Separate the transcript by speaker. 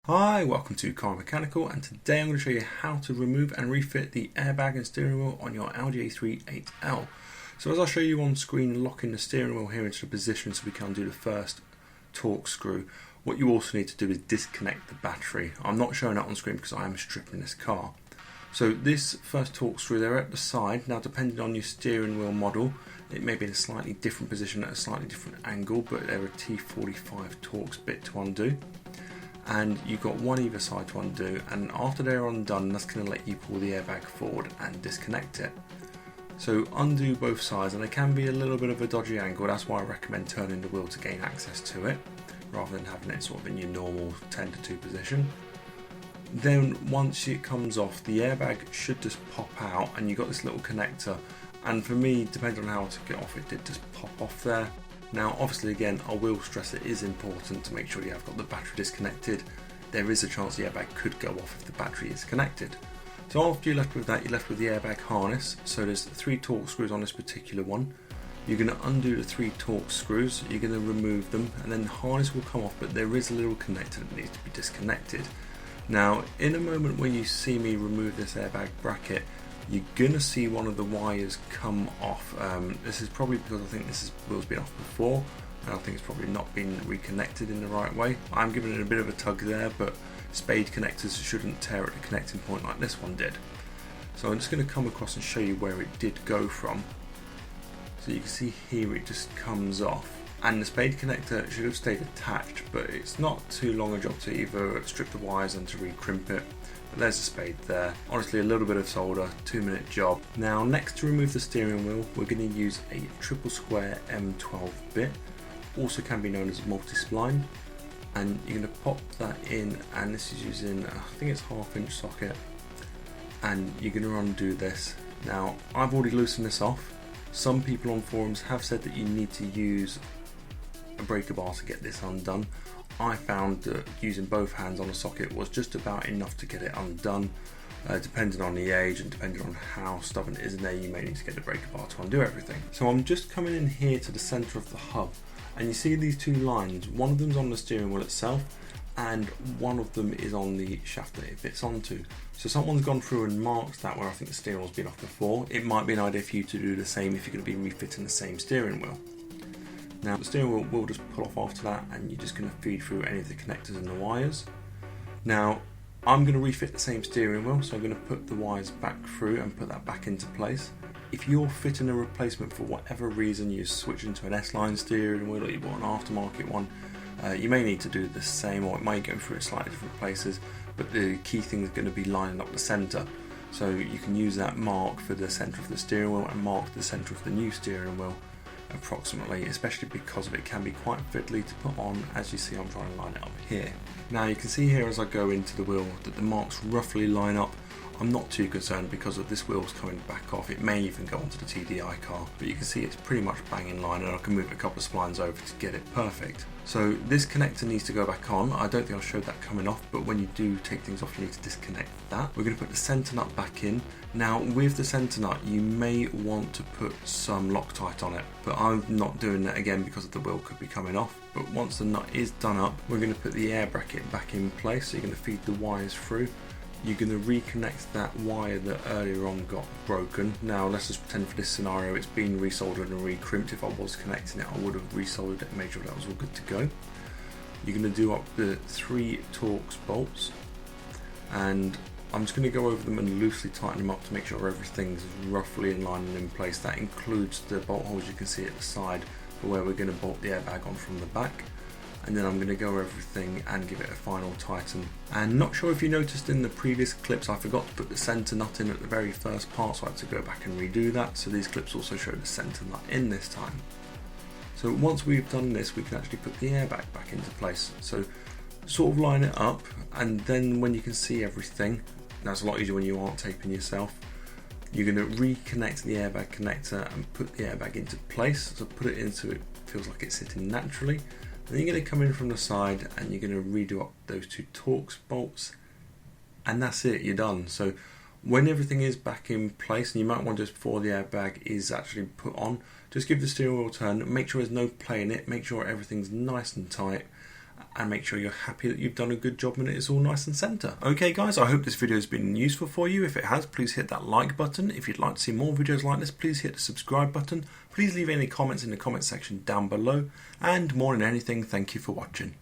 Speaker 1: Hi, welcome to Car Mechanical, and today I'm going to show you how to remove and refit the airbag and steering wheel on your Audi A3 8L. So as I'll show you on screen, locking the steering wheel here into position so we can undo the first torque screw, what you also need to do is disconnect the battery. I'm not showing that on screen because I am stripping this car. So this first torque screw, they're at the side. Now depending on your steering wheel model, it may be in a slightly different position at a slightly different angle, but they're a T45 Torx bit to undo. And you've got one either side to undo, and after they're undone, that's going to let you pull the airbag forward and disconnect it. So undo both sides, and it can be a little bit of a dodgy angle. That's why I recommend turning the wheel to gain access to it rather than having it sort of in your normal 10 to 2 position. Then once it comes off, the airbag should just pop out, and you've got this little connector, and for me, depending on how to get off, it did just pop off there. Now obviously again, I will stress it is important to make sure you have got the battery disconnected. There is a chance the airbag could go off if the battery is connected. So after you're left with that, you're left with the airbag harness. So there's 3 torque screws on this particular one. You're going to undo the 3 torque screws, you're going to remove them, and then the harness will come off, but there is a little connector that needs to be disconnected. Now in a moment when you see me remove this airbag bracket, you're going to see one of the wires come off. This is probably because I think this wheel's been off before, and I think it's probably not been reconnected in the right way. I'm giving it a bit of a tug there, but spade connectors shouldn't tear at the connecting point like this one did. So I'm just going to come across and show you where it did go from. So you can see here it just comes off, and the spade connector should have stayed attached, but it's not too long a job to either strip the wires and to re-crimp it. But there's a spade there. Honestly, a little bit of solder, 2-minute job. Now next, to remove the steering wheel, we're going to use a triple square M12 bit, also can be known as multi-spline, and you're going to pop that in, and this is using, I think it's 1/2 inch socket, and you're going to undo this. Now I've already loosened this off. Some people on forums have said that you need to use a breaker bar to get this undone. I found that using both hands on the socket was just about enough to get it undone. Depending on the age and depending on how stubborn it is in there, you may need to get the breaker bar to undo everything. So I'm just coming in here to the centre of the hub, and you see these 2 lines. One of them's on the steering wheel itself, and one of them is on the shaft that it fits onto. So someone's gone through and marked that where I think the steering wheel's been off before. It might be an idea for you to do the same if you're going to be refitting the same steering wheel. Now the steering wheel will just pull off after that, and you're just going to feed through any of the connectors and the wires. Now I'm going to refit the same steering wheel, so I'm going to put the wires back through and put that back into place. If you're fitting a replacement for whatever reason, you're switching to an S-line steering wheel or you bought an aftermarket one, you may need to do the same, or it may go through slightly different places, but the key thing is going to be lining up the centre. So you can use that mark for the centre of the steering wheel and mark the centre of the new steering wheel approximately, especially because it can be quite fiddly to put on. As you see, I'm trying to line it up here. Now you can see here as I go into the wheel that the marks roughly line up. I'm not too concerned because of this wheel's coming back off. It may even go onto the TDI car, but you can see it's pretty much bang in line, and I can move a couple of splines over to get it perfect. So this connector needs to go back on. I don't think I showed that coming off, but when you do take things off, you need to disconnect that. We're going to put the centre nut back in. Now with the centre nut, you may want to put some Loctite on it, but I'm not doing that again because the wheel could be coming off. But once the nut is done up, we're going to put the air bracket back in place. So you're going to feed the wires through. You're going to reconnect that wire that earlier on got broken. Now let's just pretend for this scenario it's been resoldered and re-crimped. If I was connecting it, I would have resoldered it and made sure that was all good to go. You're going to do up the 3 Torx bolts, and I'm just going to go over them and loosely tighten them up to make sure everything's roughly in line and in place. That includes the bolt holes you can see at the side for where we're going to bolt the airbag on from the back. And then I'm going to go over everything and give it a final tighten. And not sure if you noticed in the previous clips, I forgot to put the centre nut in at the very first part, so I had to go back and redo that. So these clips also show the centre nut in this time. So once we've done this, we can actually put the airbag back into place. So sort of line it up, and then when you can see everything, that's a lot easier when you aren't taping yourself. You're going to reconnect the airbag connector and put the airbag into place. So put it into it, feels like it's sitting naturally. Then you're going to come in from the side and you're going to redo up those 2 Torx bolts, and that's it, you're done. So when everything is back in place, and you might want just before the airbag is actually put on, just give the steering wheel a turn, make sure there's no play in it, make sure everything's nice and tight, and make sure you're happy that you've done a good job and it is all nice and centre. Okay guys, I hope this video has been useful for you. If it has, please hit that like button. If you'd like to see more videos like this, please hit the subscribe button. Please leave any comments in the comment section down below, and more than anything, thank you for watching.